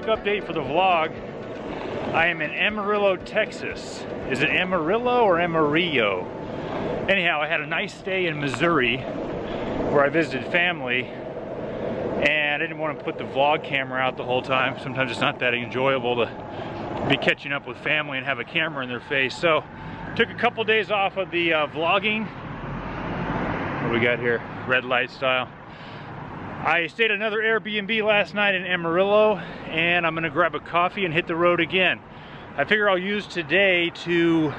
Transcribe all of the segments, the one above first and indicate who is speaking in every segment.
Speaker 1: quick update for the vlog. I am in Amarillo, Texas. Is it Amarillo or Amarillo? Anyhow, I had a nice stay in Missouri where I visited family, and I didn't want to put the vlog camera out the whole time. Sometimes it's not that enjoyable to be catching up with family and have a camera in their face. So took a couple days off of the vlogging. What do we got here? Red light style. I stayed at another Airbnb last night in Amarillo, and I'm gonna grab a coffee and hit the road again. I figure I'll use today to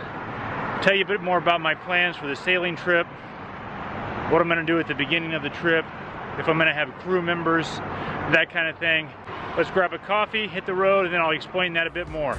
Speaker 1: tell you a bit more about my plans for the sailing trip, what I'm gonna do at the beginning of the trip, if I'm gonna have crew members, that kind of thing. Let's grab a coffee, hit the road, and then I'll explain that a bit more.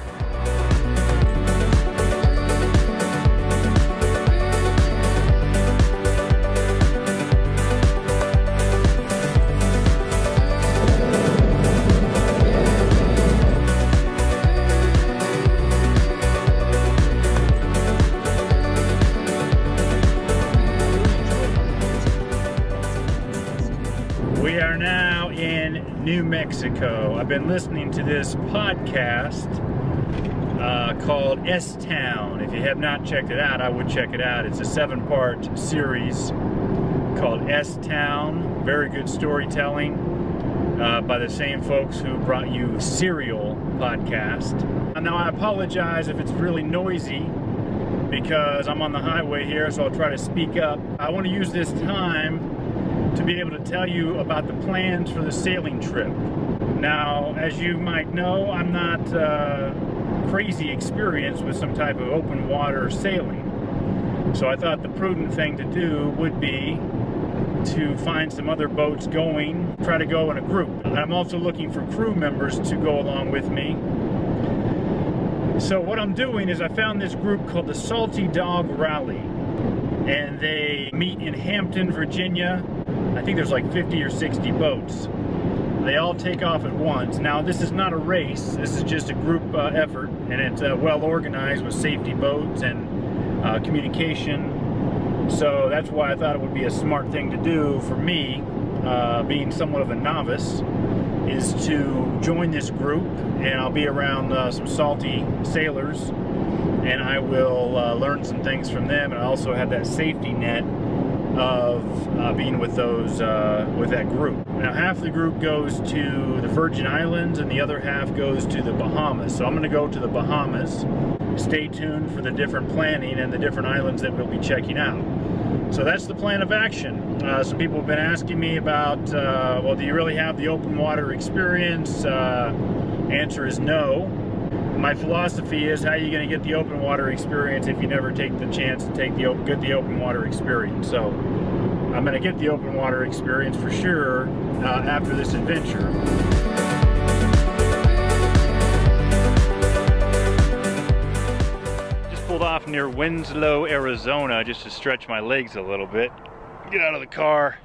Speaker 1: New Mexico. I've been listening to this podcast called S-Town. If you have not checked it out, I would check it out. It's a 7-part series called S-Town. Very good storytelling by the same folks who brought you Serial podcast. Now I apologize if it's really noisy because I'm on the highway here, so I'll try to speak up. I want to use this time to be able to tell you about the plans for the sailing trip. Now, as you might know, I'm not crazy experienced with some type of open water sailing. So I thought the prudent thing to do would be to find some other boats going, try to go in a group. I'm also looking for crew members to go along with me. So what I'm doing is I found this group called the Salty Dog Rally, and they meet in Hampton, Virginia. I think there's like 50 or 60 boats. They all take off at once. Now, this is not a race. This is just a group effort, and it's well organized with safety boats and communication. So that's why I thought it would be a smart thing to do for me, being somewhat of a novice, is to join this group, and I'll be around some salty sailors, and I will learn some things from them, and I also have that safety net of being with those with that group. Now, half the group goes to the Virgin Islands and the other half goes to the Bahamas. So I'm going to go to the Bahamas. Stay tuned for the different planning and the different islands that we'll be checking out. So that's the plan of action. Some people have been asking me about, well, do you really have the open water experience? Answer is no. My philosophy is, how are you going to get the open water experience if you never take the chance to get the open water experience? So I'm going to get the open water experience for sure after this adventure. Just pulled off near Winslow, Arizona, just to stretch my legs a little bit. Get out of the car.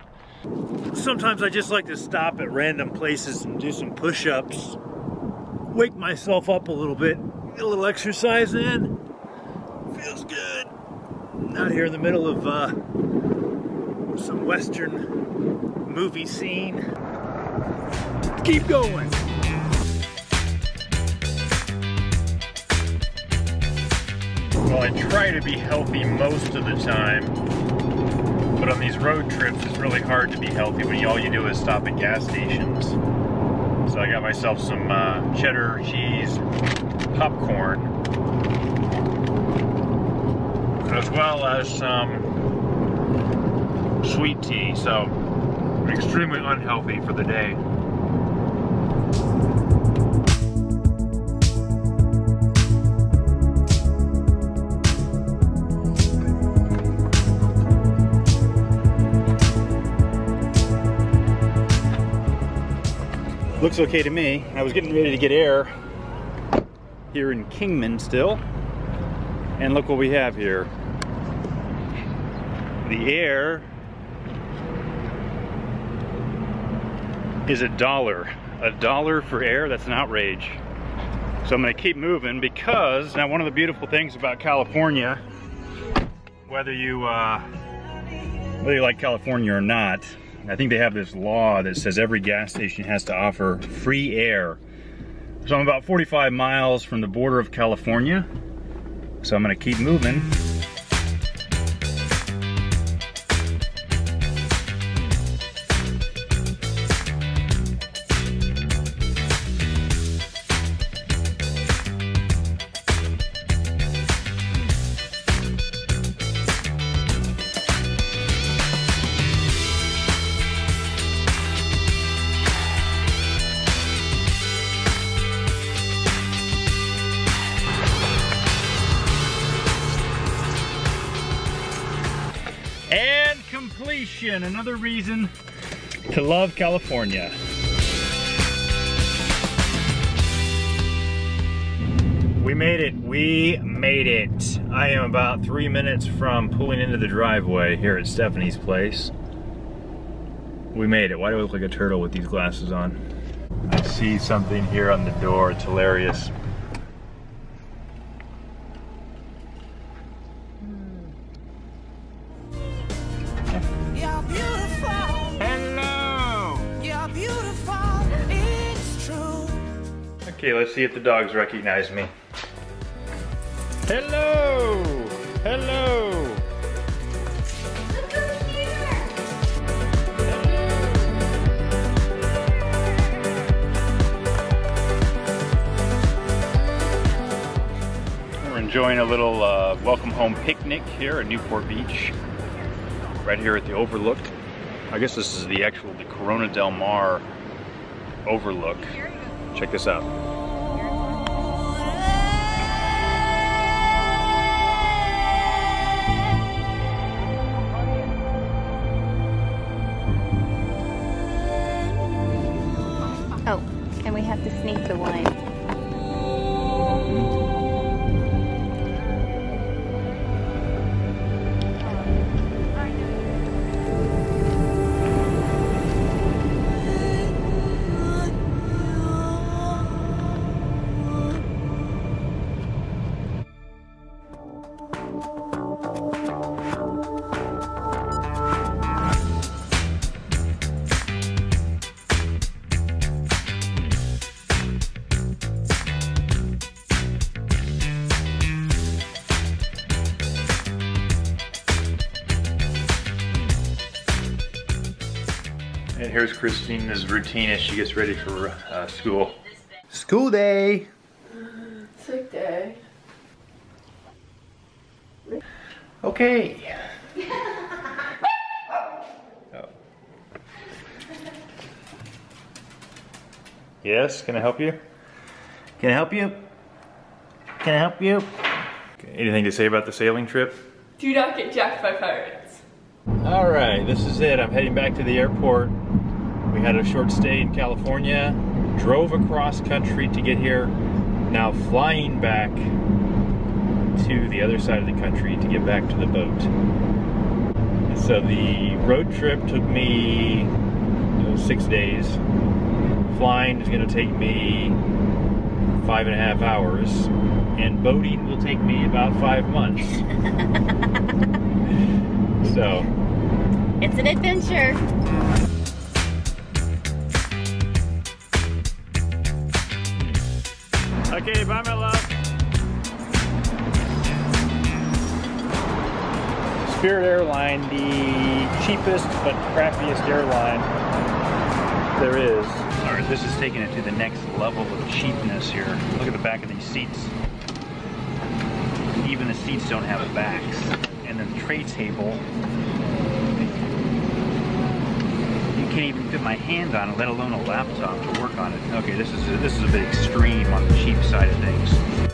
Speaker 1: Sometimes I just like to stop at random places and do some push-ups. Wake myself up a little bit, get a little exercise in. Feels good. Out here in the middle of some Western movie scene. Keep going. Well, I try to be healthy most of the time, but on these road trips, it's really hard to be healthy when all you do is stop at gas stations. So I got myself some cheddar cheese popcorn, as well as some sweet tea. So extremely unhealthy for the day. Looks okay to me. I was getting ready to get air here in Kingman still. And look what we have here. The air is $1. $1 for air? That's an outrage. So I'm gonna keep moving because now one of the beautiful things about California, whether you like California or not, I think they have this law that says every gas station has to offer free air So I'm about 45 miles from the border of California. So I'm gonna keep moving. And completion, another reason to love California. We made it. I am about 3 minutes from pulling into the driveway here at Stephanie's place. We made it. Why do I look like a turtle with these glasses on? I see something here on the door, it's hilarious. Okay, let's see if the dogs recognize me. Hello! Hello!
Speaker 2: Look over here!
Speaker 1: We're enjoying a little welcome home picnic here at Newport Beach. Right here at the overlook. I guess this is the Corona Del Mar overlook. Check this out.
Speaker 2: Oh, and we have to sneak the wine.
Speaker 1: And here's Christina's routine as she gets ready for school. School day!
Speaker 3: Sick day.
Speaker 1: Okay. Oh. Yes, can I help you? Can I help you? Can I help you? Okay, anything to say about the sailing trip?
Speaker 3: Do not get jacked by pirates.
Speaker 1: All right, this is it. I'm heading back to the airport. We had a short stay in California, drove across country to get here, now flying back to the other side of the country to get back to the boat. So the road trip took me 6 days. Flying is going to take me 5.5 hours, and boating will take me about 5 months. So
Speaker 2: It's an adventure.
Speaker 1: Okay, bye my love. Spirit Airline, the cheapest but crappiest airline there is. Alright, this is taking it to the next level of cheapness here. Look at the back of these seats. Even the seats don't have backs. And then the tray table, you can't even fit my hand on it, let alone a laptop to work on it. Okay, this is a bit extreme on the cheap side of things.